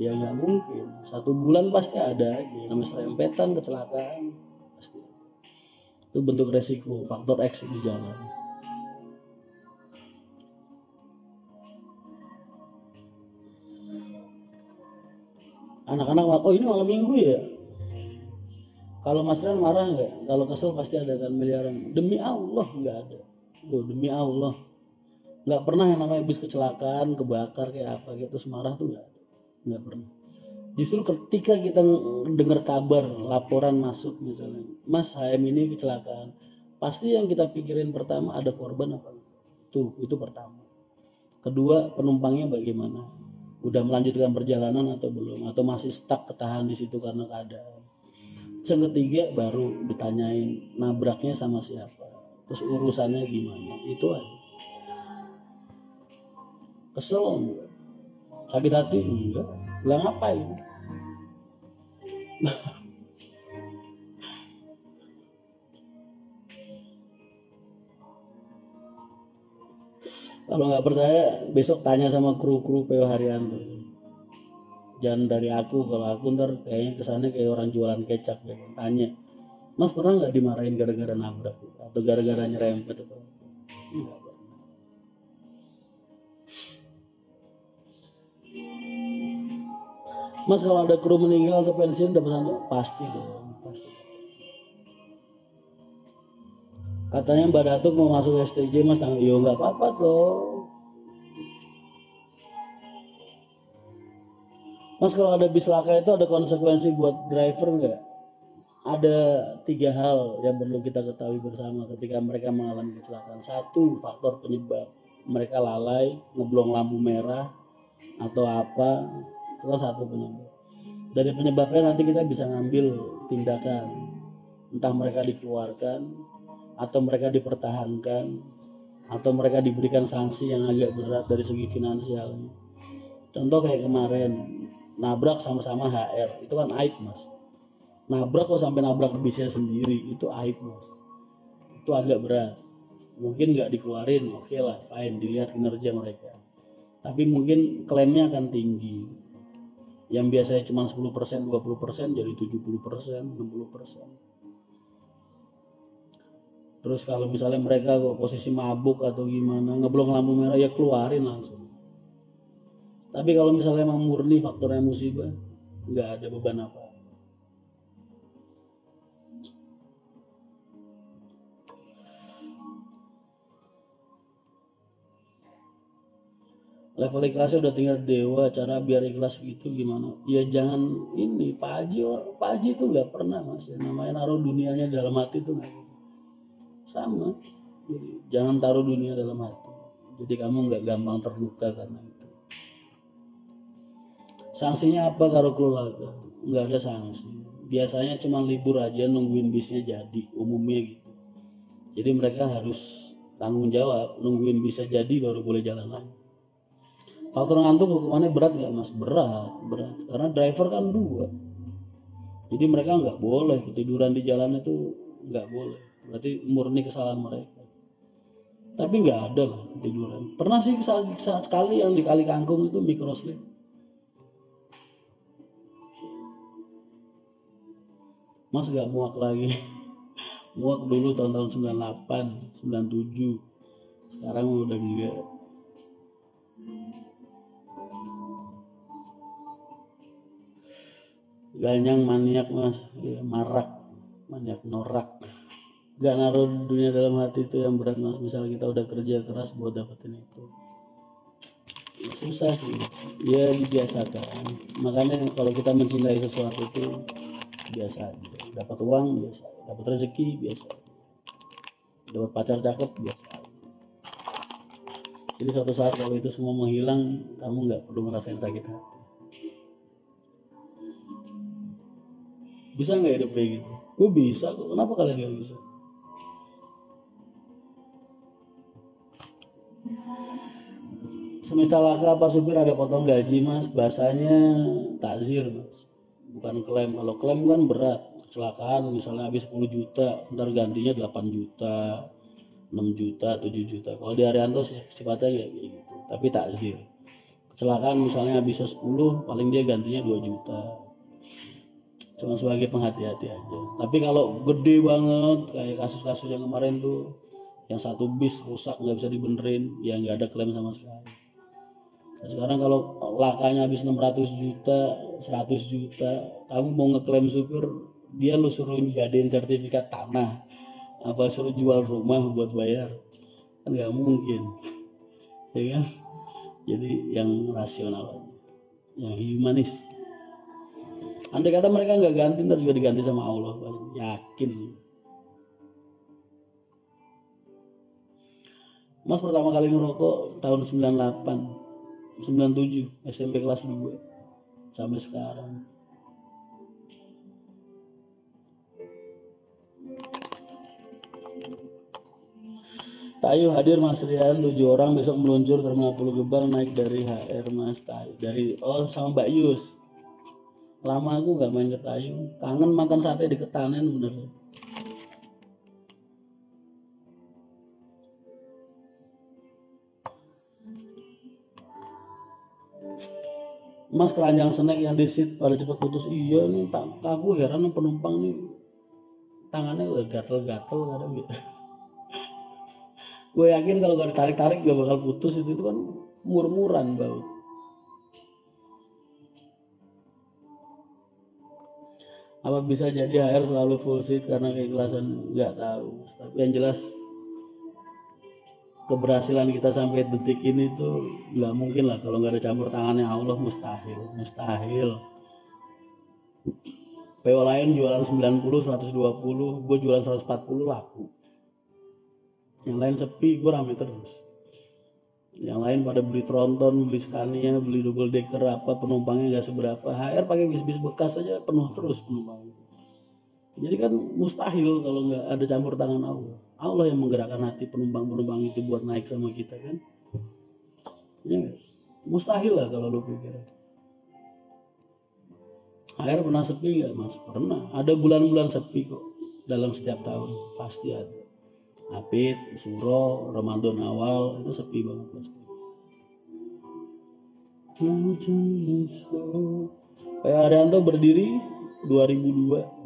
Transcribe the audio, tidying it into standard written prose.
Ya nggak mungkin, 1 bulan pasti ada aja namanya serempetan kecelakaan pasti. Itu bentuk resiko faktor X di jalan. Anak-anak, oh ini malam minggu ya. Kalau Mas Ren marah nggak? Kalau kesel pasti ada kan miliaran. Demi Allah nggak ada. Loh, demi Allah nggak pernah yang namanya bis kecelakaan, kebakar kayak apa gitu, terus marah tuh nggak pernah. Justru ketika kita dengar kabar, laporan masuk misalnya, Mas HM ini kecelakaan, pasti yang kita pikirin pertama ada korban apa? Itu pertama. Kedua, penumpangnya bagaimana? Udah melanjutkan perjalanan atau belum? Atau masih stuck ketahan di situ karena keadaan? Terus yang ketiga baru ditanyain nabraknya sama siapa, terus urusannya gimana? Itu aja. Kesel enggak? Sakit hati enggak? Lah ngapain? Kalau nggak percaya besok tanya sama kru PO Haryanto. Jangan dari aku, kalau aku ntar kayaknya kesannya kayak orang jualan kecap ya. Tanya, Mas pernah nggak dimarahin gara-gara nabrak atau gara-gara nyerempet atau enggak? Mas kalau ada kru meninggal atau pensiun dapat santunan? Pasti dong, pasti. Katanya Mbak Datuk mau masuk STJ Mas, yo nggak apa-apa tuh. Mas kalau ada bis laka itu ada konsekuensi buat driver nggak? Ada 3 hal yang perlu kita ketahui bersama ketika mereka mengalami kecelakaan. 1, faktor penyebab. Mereka lalai, ngeblong lampu merah atau apa, itu kan 1 penyebab. Dari penyebabnya nanti kita bisa ngambil tindakan, entah mereka dikeluarkan atau mereka dipertahankan atau mereka diberikan sanksi yang agak berat dari segi finansial. Contoh kayak kemarin nabrak sama-sama HR, itu kan aib Mas. Nabrak kok sampai nabrak bisnya sendiri, itu aib Mas. Itu agak berat. Mungkin nggak dikeluarin, oke lah, fine, dilihat kinerja mereka. Tapi mungkin klaimnya akan tinggi. Yang biasanya cuma 10%, 20% jadi 70%, 60%. Terus kalau misalnya mereka kok posisi mabuk atau gimana, ngeblong lampu merah, ya keluarin langsung. Tapi kalau misalnya emang murni faktornya musibah, nggak ada beban apa. Level ikhlasnya udah tinggal dewa, cara biar ikhlas gitu gimana? Ya jangan ini, Pak Haji itu nggak pernah Mas, ya, namanya naruh dunianya dalam hati itu nggak sama. Jadi, jangan taruh dunia dalam hati. Jadi kamu nggak gampang terluka karena itu. Sanksinya apa kalau kelelakan? Nggak ada sanksi. Biasanya cuma libur aja nungguin bisnya jadi, umumnya gitu. Jadi mereka harus tanggung jawab, nungguin bisa jadi baru boleh jalan lagi. Faktor ngantuk hukumannya berat nggak Mas? Berat. Karena driver kan 2. Jadi mereka nggak boleh ketiduran di jalan itu, nggak boleh. Berarti murni kesalahan mereka. Tapi nggak ada lah ketiduran. Pernah sih saat sekali yang di Kali Kangkung itu microslip. Mas nggak muak lagi. Muak dulu tahun-tahun 98, 97. Sekarang udah enggak. Ganyang maniak Mas, ya, marak, maniak norak. Gak naruh dunia dalam hati itu yang berat Mas. Misal kita udah kerja keras buat dapetin itu, ya, susah sih, ya dibiasakan. Makanya kalau kita mencintai sesuatu itu biasa aja. Dapat uang biasa, dapat rezeki biasa, dapat pacar cakep biasa. Jadi suatu saat kalau itu semua menghilang, kamu nggak perlu ngerasain sakit hati. Bisa nggak hidup kayak gitu? Gue bisa kok. Kenapa kalian nggak bisa? Semisal laka apa supir ada potong gaji Mas, bahasanya takzir Mas, bukan klaim. Kalau klaim kan berat, kecelakaan misalnya habis 10 juta, ntar gantinya 8 juta, 6 juta, 7 juta. Kalau di Haryanto sifatnya kayak gitu, tapi takzir. kecelakaan misalnya habisnya 10, paling dia gantinya 2 juta. Cuma sebagai penghati-hati aja. Tapi kalau gede banget kayak kasus-kasus yang kemarin tuh, yang satu bis rusak nggak bisa dibenerin, ya nggak ada klaim sama sekali. Nah, sekarang kalau lakanya habis 600 juta, 100 juta, kamu mau ngeklaim supir, dia lu suruh jadiin sertifikat tanah, apa suruh jual rumah buat bayar, kan nggak mungkin, ya kan? Jadi yang rasional, yang humanis. Andai kata mereka nggak ganti, ntar juga diganti sama Allah, pasti yakin. Mas pertama kali ngerokok tahun 98, 97, SMP kelas 2 sampai sekarang. Tayu hadir Mas Rian, 7 orang besok meluncur Terminal Pulau Gebang naik dari HR Mas Tayu. Dari sama Mbak Yus. Lama aku nggak main ke Tayu, kangen makan sate di Ketanen bener. Mas keranjang snack yang di seat pada cepat putus. Iya nih, aku heran penumpang nih tangannya udah gatel-gatel kadang gitu. Gue yakin kalau gak ditarik-tarik gak bakal putus, itu kan murmuran bau. Apa bisa jadi HR selalu full seat karena keikhlasan? Nggak tahu. Tapi yang jelas keberhasilan kita sampai detik ini tuh nggak mungkin lah kalau nggak ada campur tangannya Allah, mustahil. PO lain jualan 90, 120, gue jualan 140 laku. Yang lain sepi, gue rame terus. Yang lain pada beli Tronton, beli Scania, beli double decker apa, penumpangnya nggak seberapa. HR pakai bis-bis bekas aja penuh terus penumpangnya. Jadi kan mustahil kalau nggak ada campur tangan Allah. Allah yang menggerakkan hati penumpang-penumpang itu buat naik sama kita kan. Ya, mustahil lah kalau lu pikir. HR pernah sepi nggak Mas? Pernah. Ada bulan-bulan sepi kok dalam setiap tahun, pasti ada. Apit, Suro, Ramadan awal itu sepi banget pasti. Kayak Arianto berdiri 2002